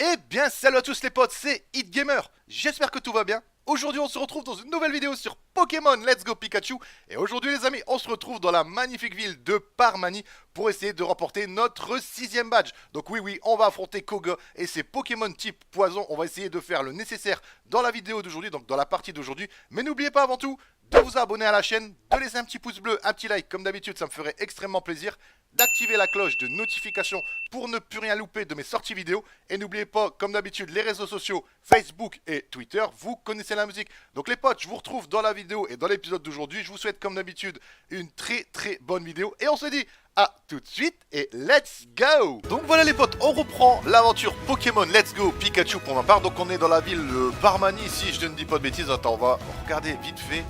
Eh bien, salut à tous les potes, c'est HitGamer. J'espère que tout va bien. Aujourd'hui, on se retrouve dans une nouvelle vidéo sur Pokémon Let's Go Pikachu. Et aujourd'hui, les amis, on se retrouve dans la magnifique ville de Parmanie pour essayer de remporter notre 6ème badge. Donc oui, on va affronter Koga et ses Pokémon type poison. On va essayer de faire le nécessaire dans la vidéo d'aujourd'hui, donc dans la partie d'aujourd'hui. Mais n'oubliez pas avant tout de vous abonner à la chaîne, de laisser un petit pouce bleu, un petit like comme d'habitude, ça me ferait extrêmement plaisir, d'activer la cloche de notification pour ne plus rien louper de mes sorties vidéo. Et n'oubliez pas, comme d'habitude, les réseaux sociaux, Facebook et Twitter, vous connaissez la musique. Donc les potes, je vous retrouve dans la vidéo et dans l'épisode d'aujourd'hui. Je vous souhaite comme d'habitude une très bonne vidéo. Et on se dit à tout de suite et let's go. Donc voilà les potes, on reprend l'aventure Pokémon Let's Go Pikachu pour ma part. Donc on est dans la ville de Parmanie, si je ne dis pas de bêtises. Attends, on va regarder vite fait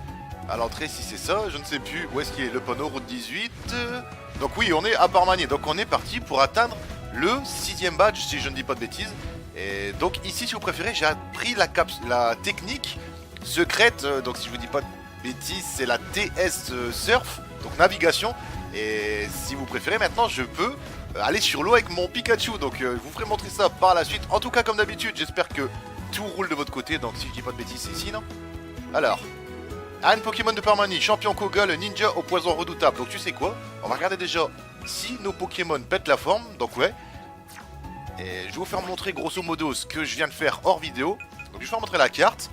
à l'entrée si c'est ça, je ne sais plus où est-ce qu'il est le panneau, route 18. Donc oui, on est à Parmanie, donc on est parti pour atteindre le 6ème badge si je ne dis pas de bêtises. Et donc ici, si vous préférez, j'ai appris la technique secrète, donc si je vous dis pas de bêtises, c'est la TS Surf, donc navigation. Et si vous préférez, maintenant je peux aller sur l'eau avec mon Pikachu, donc je vous ferai montrer ça par la suite. En tout cas, comme d'habitude, j'espère que tout roule de votre côté, donc si je dis pas de bêtises, c'est ici, non? Alors... Anne Pokémon de Parmanie, champion Koga, le ninja au poison redoutable. Donc tu sais quoi? On va regarder déjà si nos Pokémon pètent la forme. Donc ouais. Et je vais vous faire montrer grosso modo ce que je viens de faire hors vidéo. Donc je vais vous faire montrer la carte.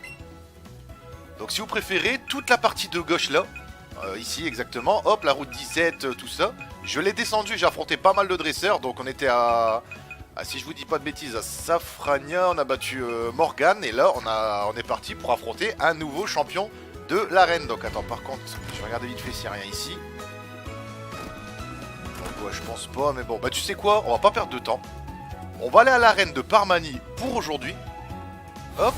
Donc si vous préférez, toute la partie de gauche là, ici exactement, hop, la route 17, tout ça. Je l'ai descendu, j'ai affronté pas mal de dresseurs. Donc on était si je vous dis pas de bêtises, à Safrania, on a battu Morgan. Et là on est parti pour affronter un nouveau champion de l'arène. Donc attends, par contre, je vais regarder vite fait s'il n'y a rien ici. Donc, ouais, je pense pas, mais bon, bah tu sais quoi, on va pas perdre de temps. On va aller à l'arène de Parmanie pour aujourd'hui. Hop.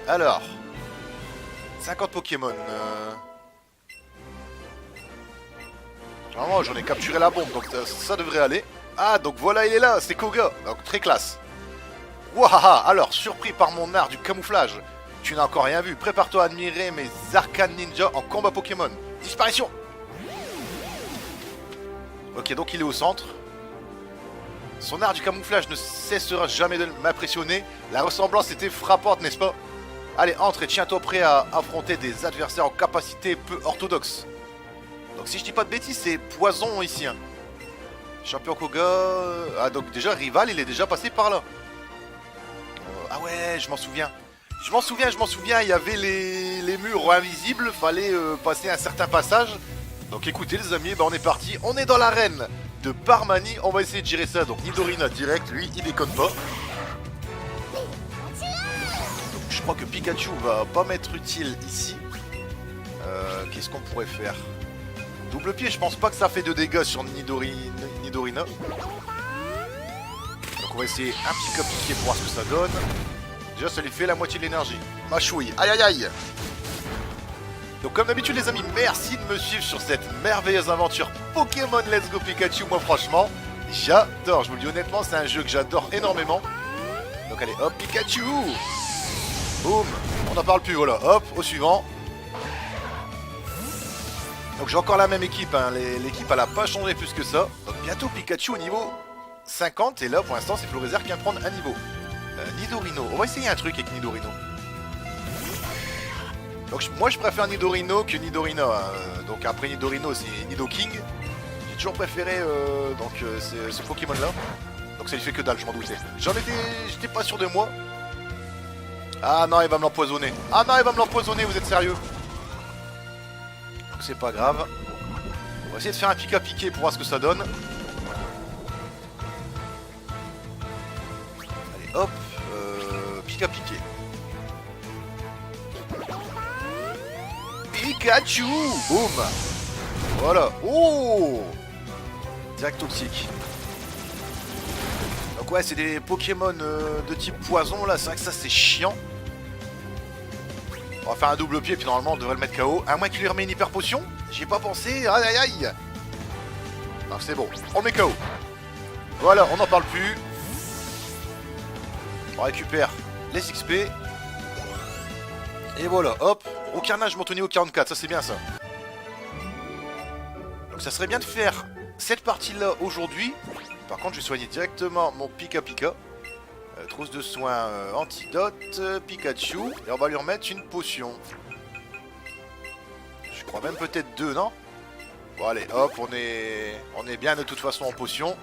Alors, 50 Pokémon. Vraiment, j'en ai capturé la bombe, donc ça devrait aller. Ah, donc voilà, il est là, c'est Koga, donc très classe. Wahaha, alors, surpris par mon art du camouflage, tu n'as encore rien vu. Prépare-toi à admirer mes arcanes ninja en combat Pokémon. Disparition. Ok, donc il est au centre. Son art du camouflage ne cessera jamais de m'impressionner. La ressemblance était frappante, n'est-ce pas? Allez, entre et tiens-toi prêt à affronter des adversaires en capacité peu orthodoxe. Donc si je dis pas de bêtises, c'est poison ici. Hein. Champion Koga... Ah, donc déjà, rival, il est déjà passé par là. Ah ouais, je m'en souviens. Je m'en souviens, il y avait les murs invisibles, fallait passer un certain passage. Donc écoutez les amis, bah on est parti, on est dans l'arène de Parmanie, on va essayer de gérer ça. Donc Nidorina direct, lui, il déconne pas. Donc, je crois que Pikachu va pas m'être utile ici. Qu'est-ce qu'on pourrait faire? Double pied, je pense pas que ça fait de dégâts sur Nidorina. Donc on va essayer un petit piqué pour voir ce que ça donne. Déjà ça lui fait la moitié de l'énergie. Ma chouille, aïe aïe aïe. Donc comme d'habitude les amis, merci de me suivre sur cette merveilleuse aventure Pokémon Let's Go Pikachu. Moi franchement, j'adore, je vous le dis honnêtement, c'est un jeu que j'adore énormément. Donc allez, hop, Pikachu. Boum, on n'en parle plus, voilà, hop, au suivant. Donc j'ai encore la même équipe, hein. L'équipe elle a pas changé plus que ça. Donc bientôt Pikachu au niveau 50 et là pour l'instant c'est Florizard qui vient prendre un niveau. Nidorino, on va essayer un truc avec Nidorino. Donc moi je préfère Nidorino que Nidorina. Donc après Nidorino c'est Nidoking. J'ai toujours préféré ce Pokémon là. Donc ça lui fait que dalle, je m'en doutais. J'étais pas sûr de moi. Ah non il va me l'empoisonner. Ah non il va me l'empoisonner, vous êtes sérieux? Donc c'est pas grave. On va essayer de faire un pic à piquer pour voir ce que ça donne. Hop, pique à piquer. Pikachu. Boum. Voilà. Oh. Direct toxique. Donc ouais, c'est des Pokémon de type poison là. C'est vrai que ça c'est chiant. On va faire un double pied puis normalement on devrait le mettre KO. À moins qu'il lui remet une hyper potion. J'y ai pas pensé. Aïe aïe aïe. Non c'est bon. On le met KO. Voilà, on n'en parle plus. On récupère les XP. Et voilà, hop. Au carnage monté au niveau 44, ça c'est bien ça. Donc ça serait bien de faire cette partie-là aujourd'hui. Par contre, je vais soigner directement mon Pika Pika. Trousse de soins, antidote, Pikachu. Et on va lui remettre une potion. Je crois même peut-être 2, non? Bon, allez, hop, on est bien de toute façon en potion.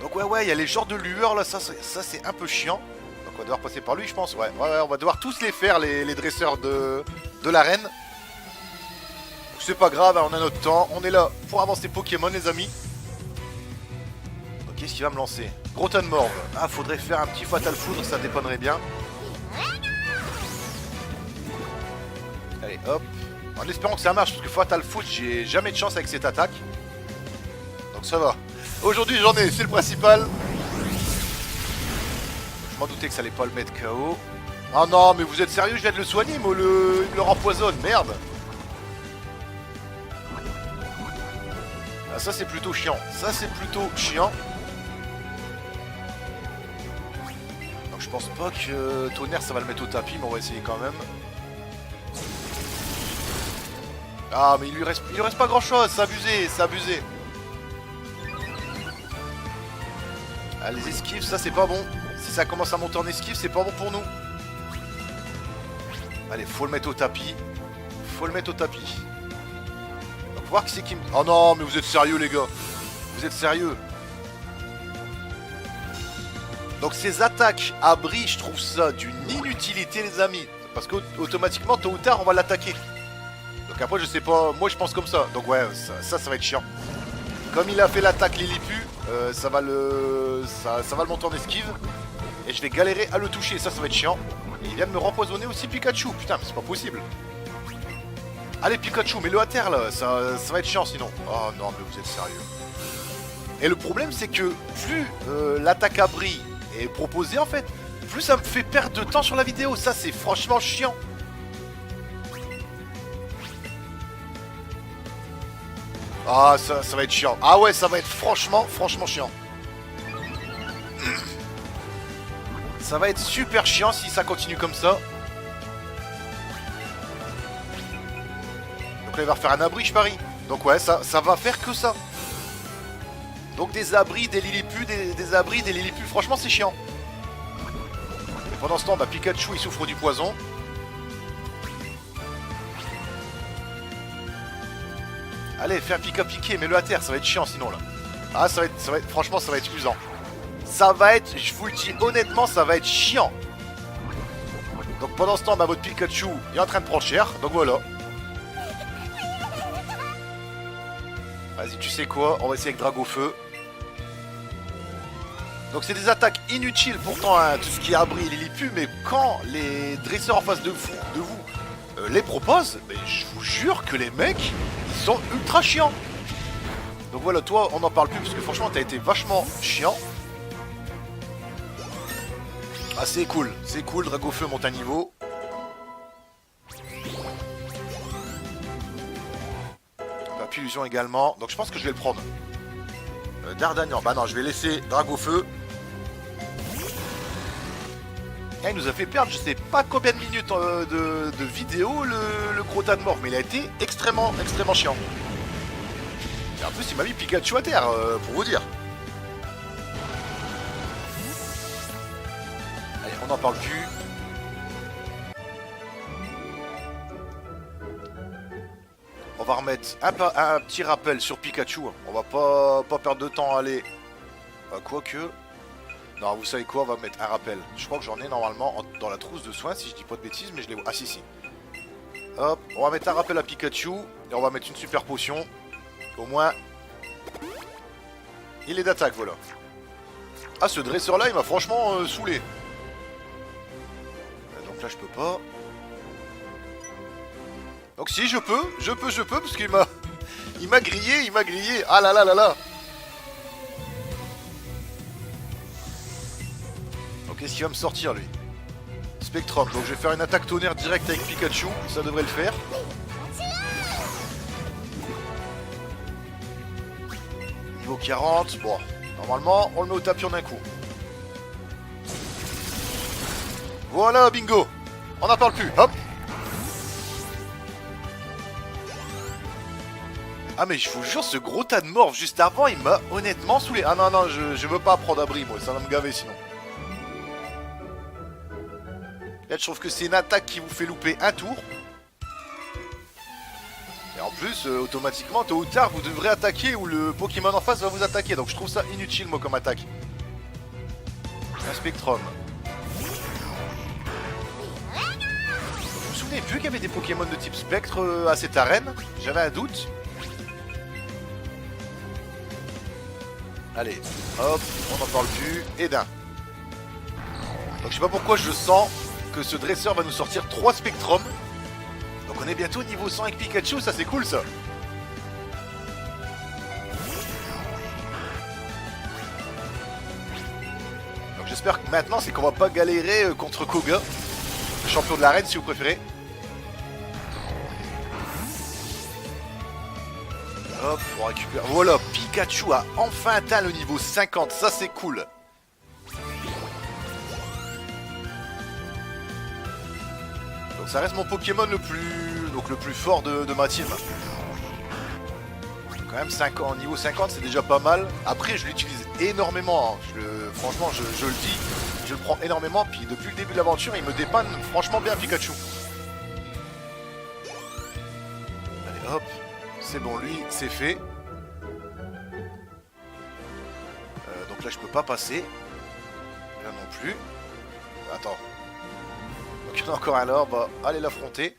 Donc ouais, il y a les genres de lueurs là, ça c'est un peu chiant. Donc on va devoir passer par lui, je pense. Ouais, on va devoir tous les faire, les dresseurs de l'arène. C'est pas grave, hein, on a notre temps. On est là pour avancer Pokémon, les amis. Donc qu'est-ce qu'il va me lancer? Grotan Morve. Ah, faudrait faire un petit Fatal Foudre, ça dépannerait bien. Allez, hop. En espérant que ça marche, parce que Fatal Foudre, j'ai jamais de chance avec cette attaque. Donc ça va. Aujourd'hui, j'en ai, c'est le principal. Je m'en doutais que ça allait pas le mettre KO. Ah non, mais vous êtes sérieux, je viens de le soigner, moi, il me le empoisonne, merde. Ah, ça c'est plutôt chiant. Ça c'est plutôt chiant. Donc je pense pas que Tonnerre ça va le mettre au tapis, mais on va essayer quand même. Ah mais il lui reste pas grand chose, c'est abusé, c'est abusé. Ah, les esquives, ça c'est pas bon. Si ça commence à monter en esquive, c'est pas bon pour nous. Allez, faut le mettre au tapis. Faut le mettre au tapis. Voir qui c'est qui me... Oh non, mais vous êtes sérieux les gars. Vous êtes sérieux. Donc ces attaques abri, je trouve ça d'une inutilité les amis. Parce qu'automatiquement, tôt ou tard, on va l'attaquer. Donc après, je sais pas, moi je pense comme ça. Donc ouais, ça va être chiant. Comme il a fait l'attaque Lilipu, ça va le monter en esquive. Et je vais galérer à le toucher, ça va être chiant. Et il vient de me rempoisonner aussi Pikachu. Putain, mais c'est pas possible. Allez Pikachu, mets-le à terre là, ça va être chiant sinon. Oh non mais vous êtes sérieux. Et le problème c'est que plus l'attaque abri est proposée en fait, plus ça me fait perdre de temps sur la vidéo. Ça c'est franchement chiant. Ah ça va être chiant. Ah ouais ça va être franchement chiant. Ça va être super chiant si ça continue comme ça. Donc là, il va refaire un abri, je parie. Donc ouais, ça va faire que ça. Donc des abris, des Lilipus, des abris, des Lilipus. Franchement, c'est chiant. Et pendant ce temps, bah, Pikachu, il souffre du poison. Allez, fais un piqué, mets-le à terre. Ça va être chiant sinon, là. Ah, franchement, ça va être usant. Ça va être, je vous le dis honnêtement, ça va être chiant. Donc pendant ce temps, bah, votre Pikachu est en train de prendre cher. Donc voilà. Vas-y, tu sais quoi? On va essayer avec Dragofeu. Donc c'est des attaques inutiles pourtant, hein, tout ce qui est abri et Lilipu, mais quand les dresseurs en face de vous les proposent, mais je vous jure que les mecs, ils sont ultra chiants. Donc voilà, toi, on n'en parle plus parce que franchement, t'as été vachement chiant. Ah, c'est cool, Dragofeu monte à niveau. Illusion également, donc je pense que je vais le prendre. Dardanian, bah non, je vais laisser Dragofeu. Et il nous a fait perdre, je sais pas combien de minutes de vidéo le Grotan Morve, mais il a été extrêmement chiant. Et en plus, il m'a mis Pikachu à terre, pour vous dire. Allez, on n'en parle plus. On va remettre un petit rappel sur Pikachu. On va pas perdre de temps à aller... Quoique... Non, vous savez quoi, on va mettre un rappel. Je crois que j'en ai normalement dans la trousse de soins, si je dis pas de bêtises, mais je les vois. Ah si. Hop, on va mettre un rappel à Pikachu. Et on va mettre une super potion. Au moins... Il est d'attaque, voilà. Ah, ce dresseur-là, il m'a franchement saoulé. Donc là, je peux pas... Donc si je peux, parce qu'il m'a... Il m'a grillé, Ah là là là là. Donc qu'est-ce qu'il va me sortir lui? Spectrum, donc je vais faire une attaque tonnerre directe avec Pikachu, ça devrait le faire. Niveau 40, bon, normalement on le met au tapis en un coup. Voilà, bingo. On n'en parle plus, hop. Ah mais je vous jure, ce gros tas de morts juste avant, il m'a honnêtement saoulé. Ah non, non, je veux pas prendre abri, moi, ça va me gaver sinon. Là, je trouve que c'est une attaque qui vous fait louper un tour. Et en plus, automatiquement, tôt ou tard, vous devrez attaquer ou le Pokémon en face va vous attaquer. Donc je trouve ça inutile, moi, comme attaque. Un Spectrum. Vous vous souvenez plus qu'il y avait des Pokémon de type Spectre à cette arène? J'avais un doute. Allez, hop, on n'en parle plus. Et d'un. Donc je sais pas pourquoi je sens que ce dresseur va nous sortir 3 Spectrum. Donc on est bientôt au niveau 100 avec Pikachu, ça c'est cool ça. Donc j'espère que maintenant c'est qu'on va pas galérer contre Koga, le champion de l'arène si vous préférez. Hop, on récupère. Voilà, Pikachu a enfin atteint le niveau 50, ça c'est cool. Donc ça reste mon Pokémon le plus fort de ma team. Quand même 5 ans, niveau 50 c'est déjà pas mal. Après je l'utilise énormément, hein. Franchement je le dis, je le prends énormément. Puis depuis le début de l'aventure il me dépanne franchement bien Pikachu. Allez hop, c'est bon lui c'est fait. Donc là je peux pas passer. Là non plus. Attends. Donc il y en a encore un là, on va aller l'affronter.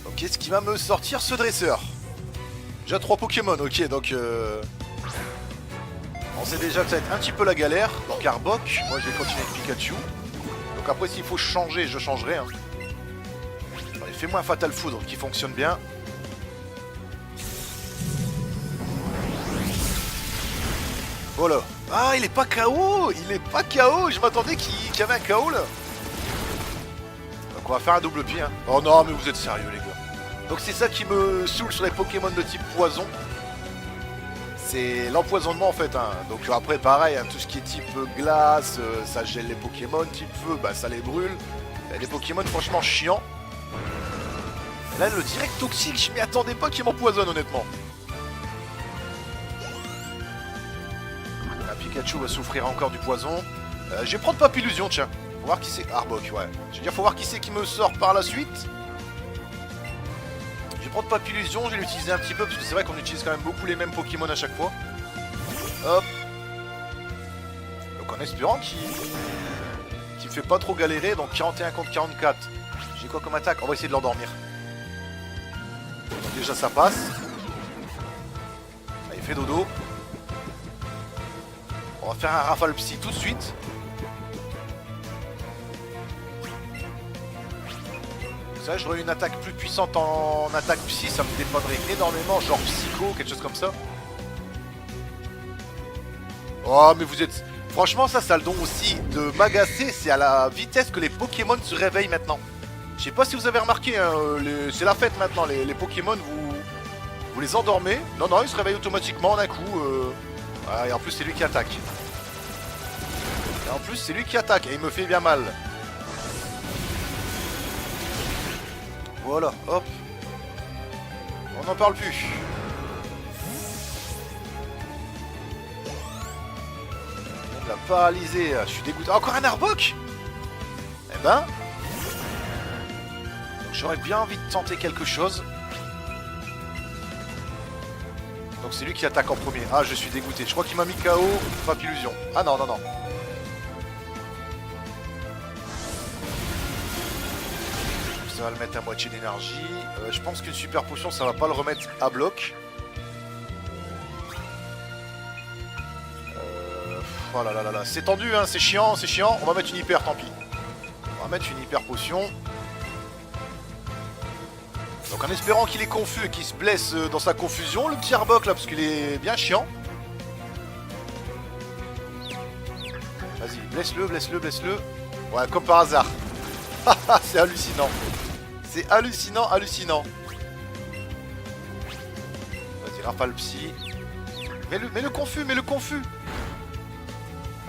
Donc qu'est-ce qui va me sortir ce dresseur? Déjà 3 Pokémon, ok, donc on sait déjà que ça va être un petit peu la galère. Donc Arbok, moi je vais continuer avec Pikachu. Donc après s'il faut changer, je changerai. Hein. Allez, fais-moi un Fatal Foudre qui fonctionne bien. Voilà. Ah, il est pas KO. Il est pas KO. Je m'attendais qu'il y avait un KO là. Donc on va faire un double pied. Hein. Oh non, mais vous êtes sérieux les gars. Donc c'est ça qui me saoule sur les Pokémon de type poison. C'est l'empoisonnement en fait. Hein. Donc après pareil, hein, tout ce qui est type glace, ça gèle les Pokémon. Type feu, bah ça les brûle. Les Pokémon franchement chiants. Et là le direct toxique, je m'y attendais pas qu'il m'empoisonne honnêtement. Pikachu va souffrir encore du poison. Je vais prendre Papillusion, tiens. Faut voir qui c'est. Arbok, ouais. Je veux dire, faut voir qui c'est qui me sort par la suite. Je vais prendre Papillusion, je vais l'utiliser un petit peu parce que c'est vrai qu'on utilise quand même beaucoup les mêmes Pokémon à chaque fois. Hop. Donc en espérant qu'il me fait pas trop galérer. Donc 41 contre 44. J'ai quoi comme attaque? On va essayer de l'endormir. Déjà ça passe. Allez, fais dodo. On va faire un rafale psy tout de suite. Ça, j'aurais une attaque plus puissante en attaque psy, ça me dépannerait énormément, genre psycho, quelque chose comme ça. Oh, mais vous êtes... Franchement, ça a le don aussi de m'agacer, c'est à la vitesse que les Pokémon se réveillent maintenant. Je sais pas si vous avez remarqué, hein, c'est la fête maintenant, les Pokémon, vous les endormez. Non, non, ils se réveillent automatiquement d'un coup. Ah, et en plus c'est lui qui attaque. Et en plus c'est lui qui attaque et il me fait bien mal. Voilà, hop. On n'en parle plus. On l'a paralysé, je suis dégoûté. Encore un Arbok. Eh ben. J'aurais bien envie de tenter quelque chose. Donc c'est lui qui attaque en premier. Ah, je suis dégoûté. Je crois qu'il m'a mis KO. Papillusion. Ah non, non, non. Ça va le mettre à moitié d'énergie. Je pense qu'une super potion, ça va pas le remettre à bloc. Oh là là là là. C'est tendu, hein. C'est chiant, c'est chiant. On va mettre une hyper, tant pis. On va mettre une hyper potion. Donc en espérant qu'il est confus et qu'il se blesse dans sa confusion, le petit Arbok là, parce qu'il est bien chiant. Vas-y, blesse-le, blesse-le, blesse-le. Ouais, comme par hasard. C'est hallucinant. C'est hallucinant, hallucinant. Vas-y, rafale psy. Mets le confus, mets le confus.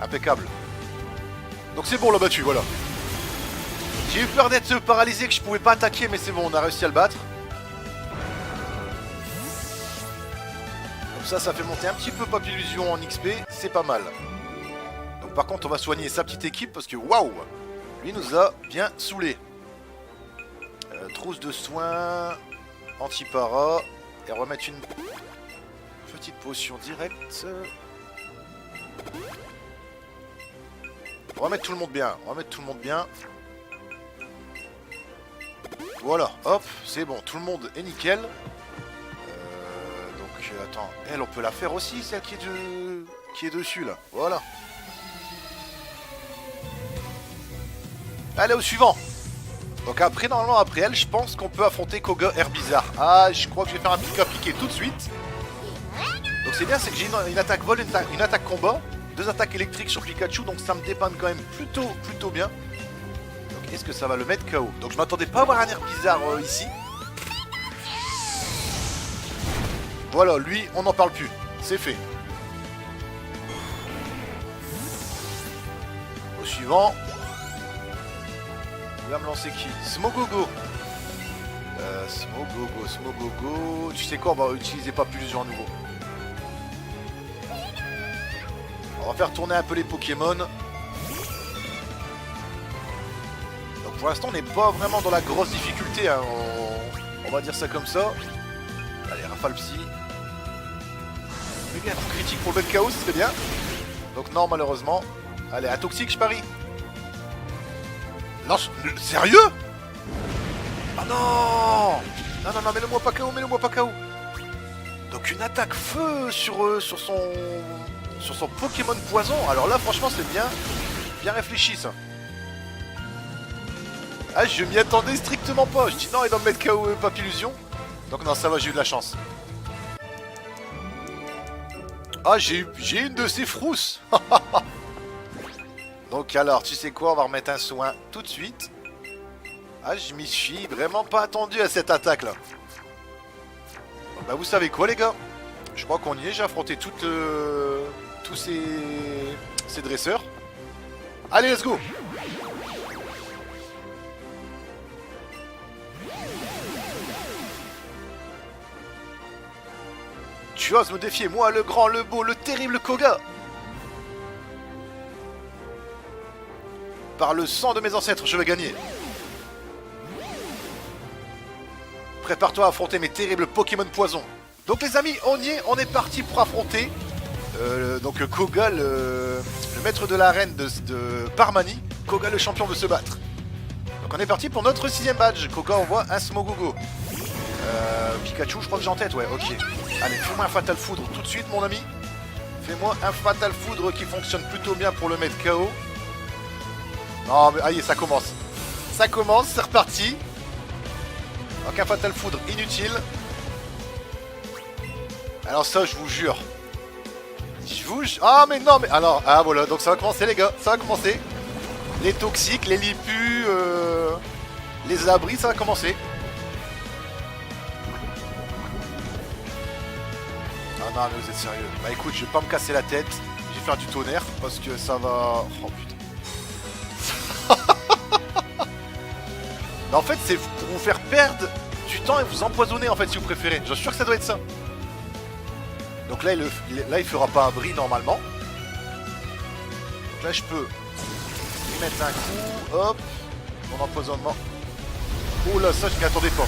Impeccable. Donc c'est bon, on l'a battu, voilà. J'ai eu peur d'être paralysé, que je pouvais pas attaquer, mais c'est bon, on a réussi à le battre. Comme ça fait monter un petit peu Papillusion en XP, c'est pas mal. Donc par contre, on va soigner sa petite équipe parce que waouh, lui nous a bien saoulé. Trousse de soins, anti-para, et remettre une petite potion directe. On va mettre tout le monde bien, on va mettre tout le monde bien. Voilà, hop, c'est bon, tout le monde est nickel. Donc attends, elle on peut la faire aussi, celle qui est dessus là, voilà. Allez au suivant. Donc après, normalement après elle, je pense qu'on peut affronter Koga Herbizarre. Ah, je crois que je vais faire un pic à piquer tout de suite. Donc c'est bien, c'est que j'ai une attaque vol, une attaque combat, 2 attaques électriques sur Pikachu, donc ça me dépanne quand même plutôt bien. Donc est-ce que ça va le mettre KO? Donc je m'attendais pas à avoir un Herbizarre ici. Voilà, lui, on n'en parle plus. C'est fait. Au suivant. Il va me lancer qui? Smogogo. Smogogo. Tu sais quoi, on va utiliser Papillusion à nouveau. On va faire tourner un peu les Pokémon. Donc pour l'instant, on n'est pas vraiment dans la grosse difficulté. Hein. On va dire ça comme ça. Allez, Rafale Psy. Un coup critique pour le chaos, c'est bien. Donc non, malheureusement. Allez, un toxique, je parie. Non, sérieux? Ah non! Non, mets-le-moi pas KO, mets-le-moi pas KO. Donc une attaque feu sur son Pokémon poison. Alors là, franchement, c'est bien réfléchi, ça. Ah, je m'y attendais strictement pas. Je dis non, il va me mettre KO Papillusion. Donc non, ça va, j'ai eu de la chance. Ah, j'ai une de ces frousses. Donc alors, tu sais quoi, on va remettre un soin tout de suite. Ah, je m'y suis vraiment pas attendu à cette attaque là. Bah vous savez quoi les gars, je crois qu'on y est, j'ai affronté tous ces dresseurs. Allez, let's go. Tu oses me défier, moi le grand, le beau, le terrible Koga. Par le sang de mes ancêtres, je vais gagner. Prépare-toi à affronter mes terribles Pokémon poison. Donc les amis, on y est, on est parti pour affronter donc Koga, le maître de l'arène de Parmanie. Koga le champion veut se battre. Donc on est parti pour notre 6ème badge. Koga envoie un Smogogo. Pikachu, je crois que j'ai en tête, ouais, ok. Allez, fais-moi un Fatal Foudre tout de suite mon ami. Fais-moi un Fatal Foudre qui fonctionne plutôt bien pour le mettre KO. Non mais allez, ça commence. Ça commence, c'est reparti. Donc un Fatal Foudre inutile. Alors ça, je vous jure. Ah mais non, mais alors, ah voilà, donc ça va commencer les gars, ça va commencer. Les toxiques, les lipus, les abris, ça va commencer. Ah non mais vous êtes sérieux. Bah écoute, je vais pas me casser la tête. Je vais faire du tonnerre parce que ça va... Oh putain. En fait, c'est pour vous faire perdre du temps et vous empoisonner en fait si vous préférez. Je suis sûr que ça doit être ça. Donc là, il fera pas abri normalement. Donc là, je peux lui mettre un coup. Hop. Mon empoisonnement. Oh là, ça, je m'y attendais pas.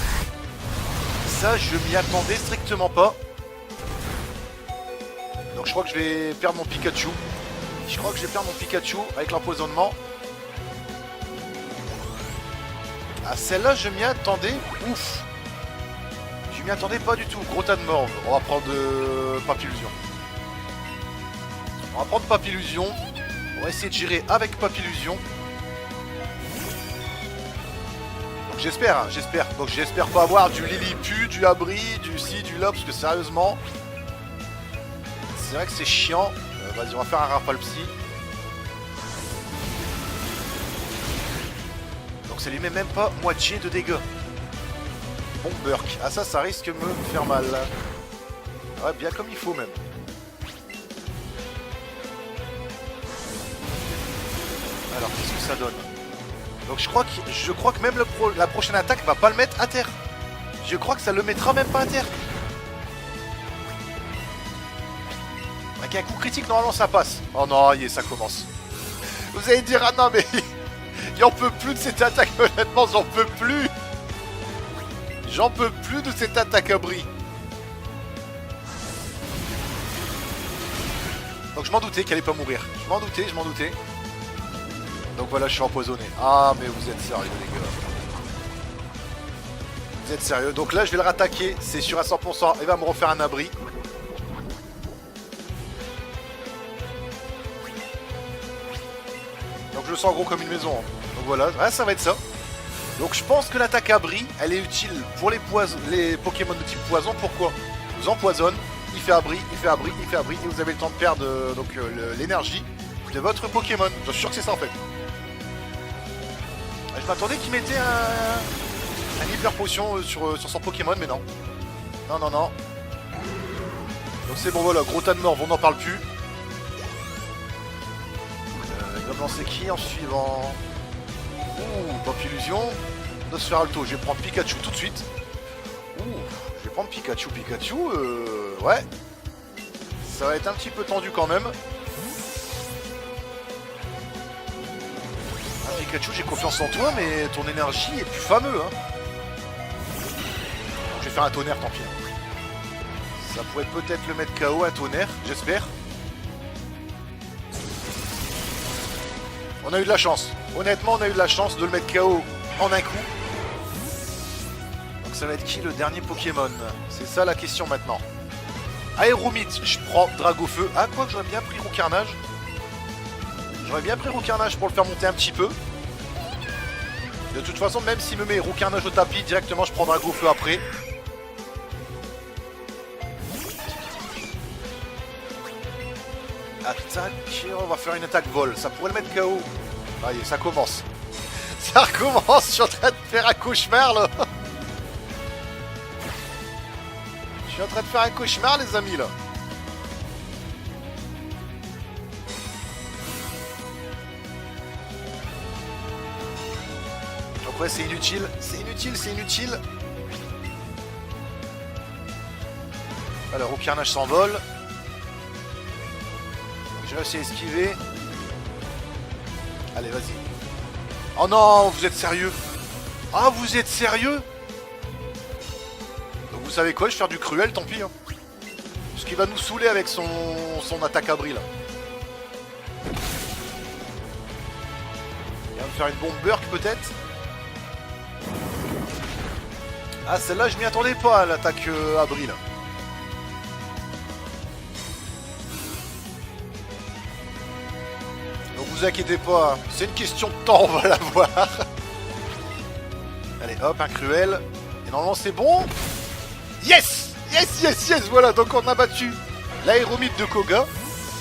Ça, je m'y attendais strictement pas. Donc je crois que je vais perdre mon Pikachu. Je crois que je vais perdre mon Pikachu avec l'empoisonnement. Ah, celle-là, je m'y attendais. Ouf. Je m'y attendais pas du tout. Gros tas de morve. On va prendre Papillusion. On va prendre Papillusion. On va essayer de gérer avec Papillusion. Donc j'espère, hein, j'espère. Donc j'espère pas avoir du Lilipu, du Abri, du ci, du là, parce que sérieusement, c'est vrai que c'est chiant. Vas-y, on va faire un Rafale Psy. Donc ça lui met même pas moitié de dégâts. Bon Burk. Ah ça risque de me faire mal. Ouais, bien comme il faut même. Alors, qu'est-ce que ça donne? Donc je crois que même la prochaine attaque va pas le mettre à terre. Je crois que ça le mettra même pas à terre. Avec un coup critique, normalement ça passe. Oh non, ça commence. Vous allez dire, ah non mais... J'en peux plus de cette attaque, honnêtement, j'en peux plus. J'en peux plus de cette attaque à bris. Donc je m'en doutais qu'elle allait pas mourir. Je m'en doutais. Donc voilà, je suis empoisonné. Ah mais vous êtes sérieux les gars. Vous êtes sérieux. Donc là je vais le rattaquer, c'est sûr à 100%. Il va me refaire un abri. Donc je le sens gros comme une maison. Donc voilà, ouais, ça va être ça. Donc je pense que l'attaque abri, elle est utile pour les Pokémon de type poison. Pourquoi? Vous empoisonne, il fait abri, et vous avez le temps de perdre l'énergie de votre Pokémon. Je suis sûr que c'est ça en fait. Je m'attendais qu'il mettait un hyper potion sur son Pokémon, mais non. Non. Donc c'est bon, voilà, gros tas de morts, on n'en parle plus. Il va me lancer qui en suivant? Ouh, Pop Illusion. Nosferalto, je vais prendre Pikachu tout de suite. Ouh, je vais prendre Pikachu. Ouais. Ça va être un petit peu tendu quand même. Pikachu, j'ai confiance en toi, mais ton énergie est plus fameux, hein. Je vais faire un tonnerre, tant pis. Ça pourrait peut-être le mettre KO, un tonnerre, j'espère. On a eu de la chance. Honnêtement, on a eu de la chance de le mettre KO en un coup. Donc ça va être qui le dernier Pokémon? C'est ça la question maintenant. Aéromite, je prends Dragofeu. Ah, quoi que j'aurais bien pris Roucarnage. J'aurais bien pris Roucarnage pour le faire monter un petit peu. De toute façon, même s'il me met Roucarnage au tapis, directement je prends Dragofeu après. Attaque, on va faire une attaque vol. Ça pourrait le mettre KO. Ah, ça commence. Ça recommence, je suis en train de faire un cauchemar là. Je suis en train de faire un cauchemar les amis là. Donc ouais, c'est inutile. Alors, Roucarnage s'envole. Je vais essayer d'esquiver. Allez, vas-y. Oh non, vous êtes sérieux? Ah, vous êtes sérieux? Donc vous savez quoi, je vais faire du cruel, tant pis. Hein. Parce qu'il va nous saouler avec son attaque abri là. Il va me faire une bombe burk peut-être. Ah, celle-là, je m'y attendais pas à l'attaque abri là. Vous inquiétez pas, c'est une question de temps, on va la voir. Allez, hop, un cruel. Et normalement, c'est bon. Yes, voilà, donc on a battu l'aéromite de Koga.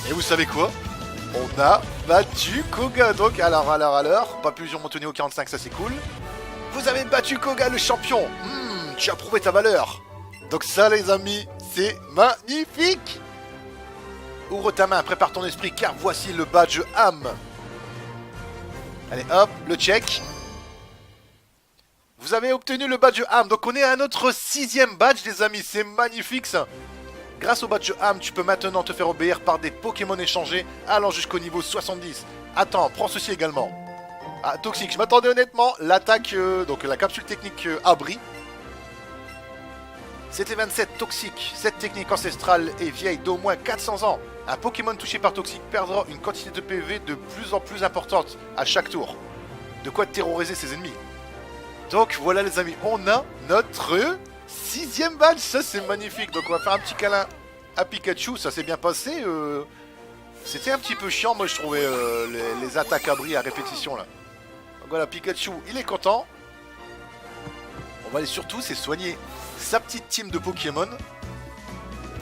Et vous savez quoi? On a battu Koga. Donc, alors, pas plusieurs Montonio au 45, ça c'est cool. Vous avez battu Koga, le champion. Tu as prouvé ta valeur. Donc ça, les amis, c'est magnifique. Ouvre ta main, prépare ton esprit, car voici le badge âme. Allez, hop, le check. Vous avez obtenu le badge âme. Donc on est à notre 6e badge, les amis. C'est magnifique, ça. Grâce au badge âme, tu peux maintenant te faire obéir par des Pokémon échangés allant jusqu'au niveau 70. Attends, prends ceci également. Ah, toxique. Je m'attendais honnêtement. L'attaque, donc la capsule technique abri. C'était 27 toxique. Cette technique ancestrale est vieille d'au moins 400 ans. Un Pokémon touché par toxique perdra une quantité de PV de plus en plus importante à chaque tour. De quoi terroriser ses ennemis. Donc voilà les amis, on a notre 6e badge. Ça c'est magnifique. Donc on va faire un petit câlin à Pikachu. Ça s'est bien passé. C'était un petit peu chiant moi je trouvais les attaques abri à répétition là. Donc voilà, Pikachu il est content. On va aller surtout c'est soigner sa petite team de Pokémon.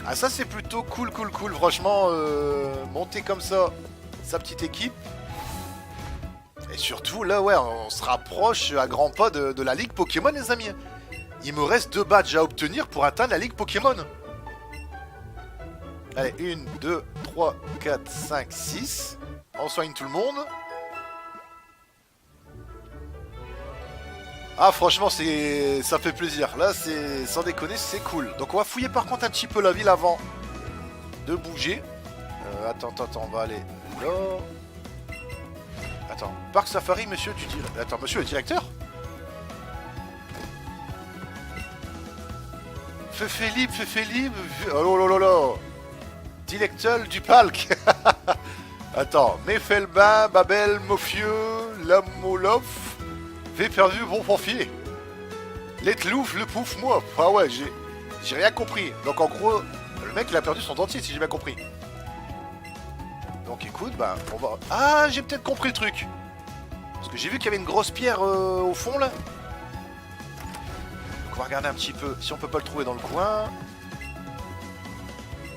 Ah ça c'est plutôt cool, franchement, monter comme ça sa petite équipe. Et surtout là ouais, on se rapproche à grands pas de la Ligue Pokémon les amis. Il me reste 2 badges à obtenir pour atteindre la Ligue Pokémon. Allez, 1, 2, 3, 4, 5, 6. On soigne tout le monde. Ah franchement ça fait plaisir. Là c'est sans déconner c'est cool. Donc on va fouiller par contre un petit peu la ville avant de bouger. Attends, on va aller là. Attends, Parc Safari monsieur du directeur. Attends, monsieur le directeur. Feu libre. Oh là là là. Directeur du parc. Attends, Mefelbin, Babel, Mofieux, Lamolof. Fait perdu bon profil. Les tlouf, le pouf, moi. Ah ouais, j'ai rien compris. Donc en gros, le mec il a perdu son dentier si j'ai bien compris. Donc écoute, bah on va... Ah, j'ai peut-être compris le truc. Parce que j'ai vu qu'il y avait une grosse pierre au fond là. Donc on va regarder un petit peu si on peut pas le trouver dans le coin.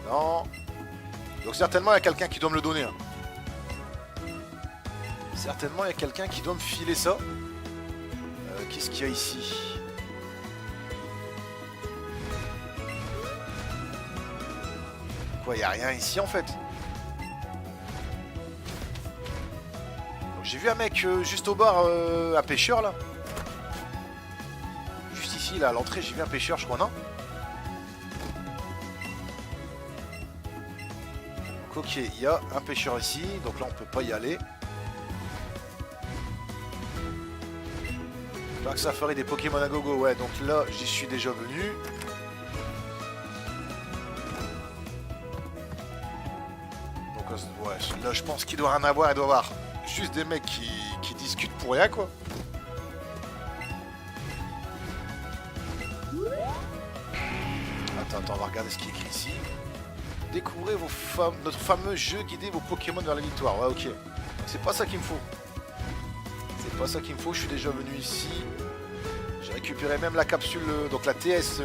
Non. Donc certainement il y a quelqu'un qui doit me le donner. Hein. Certainement il y a quelqu'un qui doit me filer ça. Qu'est-ce qu'il y a ici? Quoi, il n'y a rien ici en fait? J'ai vu un mec juste au bar, un pêcheur là. Juste ici, là, à l'entrée, j'ai vu un pêcheur, je crois, non? Donc, ok, il y a un pêcheur ici, donc là, on peut pas y aller. Parc Safari des Pokémon à gogo, ouais, donc là, j'y suis déjà venu. Donc, ouais, là, je pense qu'il doit rien avoir, il doit avoir juste des mecs qui discutent pour rien, quoi. Attends, on va regarder ce qui est écrit ici. Découvrez notre fameux jeu, guider vos Pokémon vers la victoire. Ouais, ok. C'est pas ça qu'il me faut. C'est pas ça qu'il me faut, je suis déjà venu ici. J'ai récupéré même la capsule, donc la TS...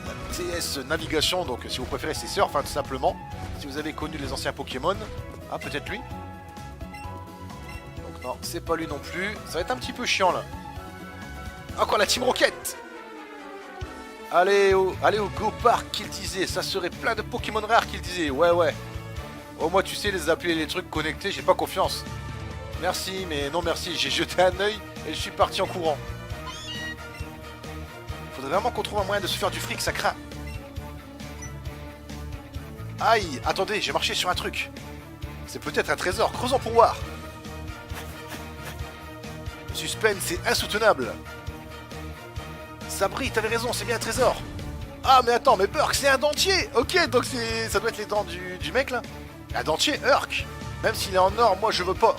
la TS Navigation, donc si vous préférez c'est Surf, hein, tout simplement. Si vous avez connu les anciens Pokémon. Ah, peut-être lui. Donc non, c'est pas lui non plus. Ça va être un petit peu chiant là. Encore la Team Rocket. Allez au Go Park qu'il disait. Ça serait plein de Pokémon rares qu'il disait. Ouais. Oh, moi tu sais les appeler les trucs connectés, j'ai pas confiance. Merci, mais non merci. J'ai jeté un œil et je suis parti en courant. Faudrait vraiment qu'on trouve un moyen de se faire du fric, ça craint. Aïe, attendez, j'ai marché sur un truc. C'est peut-être un trésor, creusons pour voir. Le suspense, c'est insoutenable. Sabri, t'avais raison, c'est bien un trésor. Ah, mais attends, mais Burk, c'est un dentier. Ok, donc ça doit être les dents du mec, là. Un dentier, Urk. Même s'il est en or, moi, je veux pas.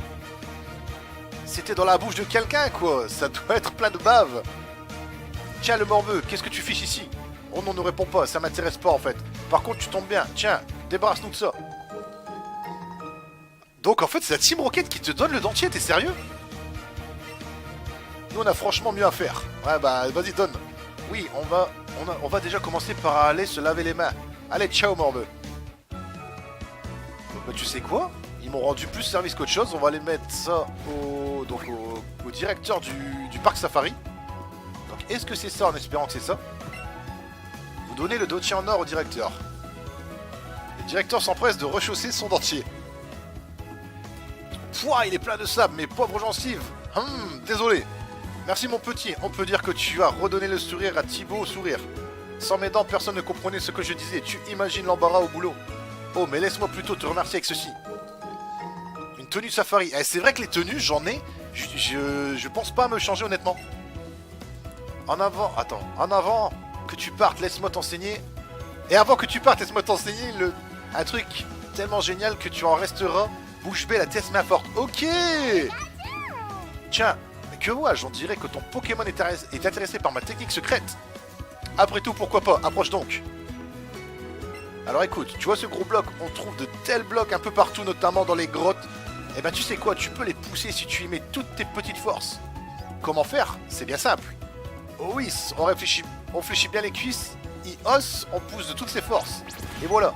C'était dans la bouche de quelqu'un, quoi. Ça doit être plein de bave. Tiens, le morbeux, qu'est-ce que tu fiches ici? Oh non, ne réponds pas, ça m'intéresse pas, en fait. Par contre, tu tombes bien. Tiens, débarrasse-nous de ça. Donc, en fait, c'est la Team Rocket qui te donne le dentier, t'es sérieux? Nous, on a franchement mieux à faire. Ouais, bah, vas-y, donne. Oui, on va déjà commencer par aller se laver les mains. Allez, ciao, morbeux. Bah, tu sais quoi? Ils m'ont rendu plus service qu'autre chose. On va aller mettre ça au directeur du parc Safari. Donc, est-ce que c'est ça, en espérant que c'est ça? Vous donnez le dentier en or au directeur. Le directeur s'empresse de rechausser son dentier. Pouah, il est plein de sable, mes pauvres gencives. Désolé. Merci mon petit, on peut dire que tu as redonné le sourire à Thibaut au sourire. Sans mes dents, personne ne comprenait ce que je disais. Tu imagines l'embarras au boulot. Oh, mais laisse-moi plutôt te remercier avec ceci. Une tenue safari. Eh, c'est vrai que les tenues, j'en ai. Je pense pas à me changer honnêtement. En avant, attends. En avant que tu partes, laisse-moi t'enseigner. Et avant que tu partes, laisse-moi t'enseigner un truc tellement génial que tu en resteras bouche bée la tête main forte. Ok. Tiens. Que vois-je? On dirait que ton Pokémon est intéressé par ma technique secrète. Après tout, pourquoi pas? Approche donc. Alors écoute, tu vois ce gros bloc? On trouve de tels blocs un peu partout, notamment dans les grottes. Eh ben tu sais quoi? Tu peux les pousser si tu y mets toutes tes petites forces. Comment faire? C'est bien simple. Oh oui, on fléchit bien les cuisses, y hausse, on pousse de toutes ses forces. Et voilà.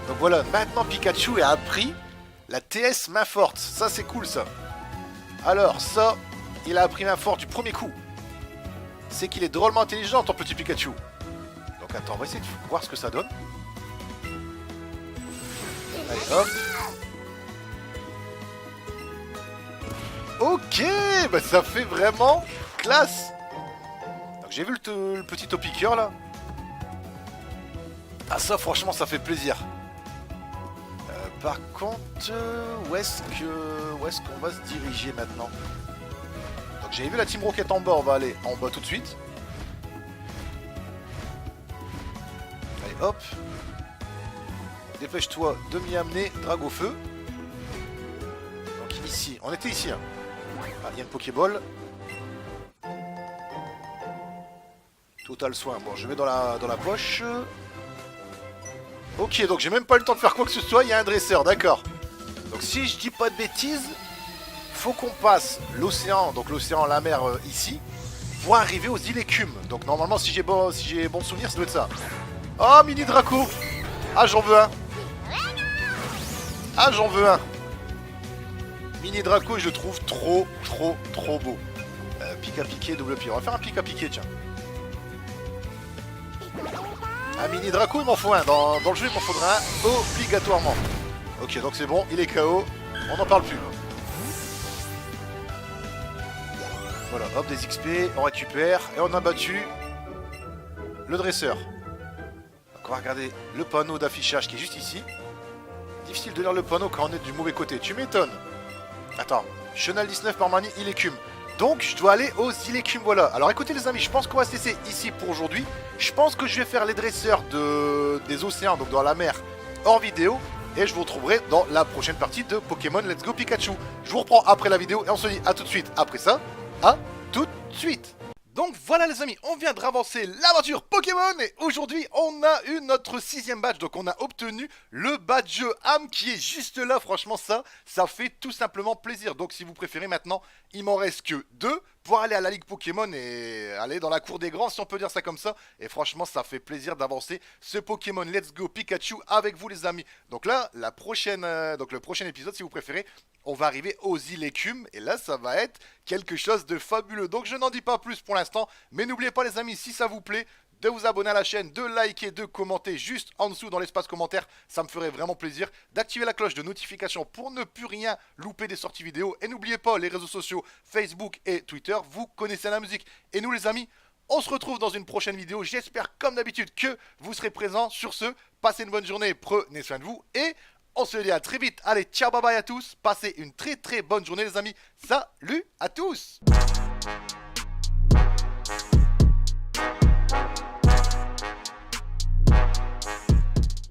Donc voilà, maintenant Pikachu a appris la TS main forte. Ça c'est cool ça. Alors ça, il a appris main forte du premier coup. C'est qu'il est drôlement intelligent ton petit Pikachu. Donc attends, on va essayer de voir ce que ça donne. Allez hop. Ok, bah ça fait vraiment classe. Donc j'ai vu le petit au piqueur là. Ah ça franchement ça fait plaisir. Par contre, où est-ce qu'on va se diriger maintenant? Donc j'avais vu la Team Rocket en bas, on va aller en bas tout de suite. Allez hop. Dépêche-toi de m'y amener, drague au feu. Donc ici, on était ici. Hein. Ah, il y a une Pokéball. Total soin. Bon, je mets dans la poche. Ok, donc j'ai même pas eu le temps de faire quoi que ce soit, il y a un dresseur, d'accord. Donc si je dis pas de bêtises, faut qu'on passe l'océan, donc l'océan, la mer ici, pour arriver aux îles Écumes. Donc normalement, si j'ai bon souvenir, ça doit être ça. Oh, mini Draco. Ah, j'en veux un. Ah, j'en veux un. Mini Draco, je le trouve trop beau. Pic à piquer, double pied. On va faire un pic à piquer, tiens. Un mini Draco, il m'en faut un. Dans le jeu, il m'en faudra un obligatoirement. Ok, donc c'est bon, il est KO. On n'en parle plus. Voilà, hop, des XP, on récupère. Et on a battu le dresseur. Donc on va regarder le panneau d'affichage qui est juste ici. Difficile de lire le panneau quand on est du mauvais côté. Tu m'étonnes. Attends, Chenal 19 par Mani, île Écume. Donc je dois aller aux îles Écumes, voilà. Alors écoutez les amis, je pense qu'on va se laisser ici pour aujourd'hui. Je pense que je vais faire les dresseurs des océans, donc dans la mer, hors vidéo. Et je vous retrouverai dans la prochaine partie de Pokémon Let's Go Pikachu. Je vous reprends après la vidéo et on se dit à tout de suite après ça. À tout de suite. Donc voilà les amis, on vient de ravancer l'aventure Pokémon et aujourd'hui on a eu notre 6ème badge. Donc on a obtenu le badge âme qui est juste là, franchement ça fait tout simplement plaisir. Donc si vous préférez maintenant, il m'en reste que 2 pour aller à la Ligue Pokémon et aller dans la cour des grands si on peut dire ça comme ça. Et franchement ça fait plaisir d'avancer ce Pokémon Let's Go Pikachu avec vous les amis. Donc là, le prochain épisode si vous préférez, on va arriver aux îles Écumes et là ça va être quelque chose de fabuleux. Donc je n'en dis pas plus pour l'instant, mais n'oubliez pas les amis, si ça vous plaît, de vous abonner à la chaîne, de liker, de commenter juste en dessous dans l'espace commentaire, ça me ferait vraiment plaisir, d'activer la cloche de notification pour ne plus rien louper des sorties vidéo. Et n'oubliez pas les réseaux sociaux Facebook et Twitter, vous connaissez la musique. Et nous les amis, on se retrouve dans une prochaine vidéo, j'espère comme d'habitude que vous serez présents. Sur ce, passez une bonne journée, prenez soin de vous et on se dit à très vite. Allez, ciao, bye bye à tous. Passez une très bonne journée les amis. Salut à tous.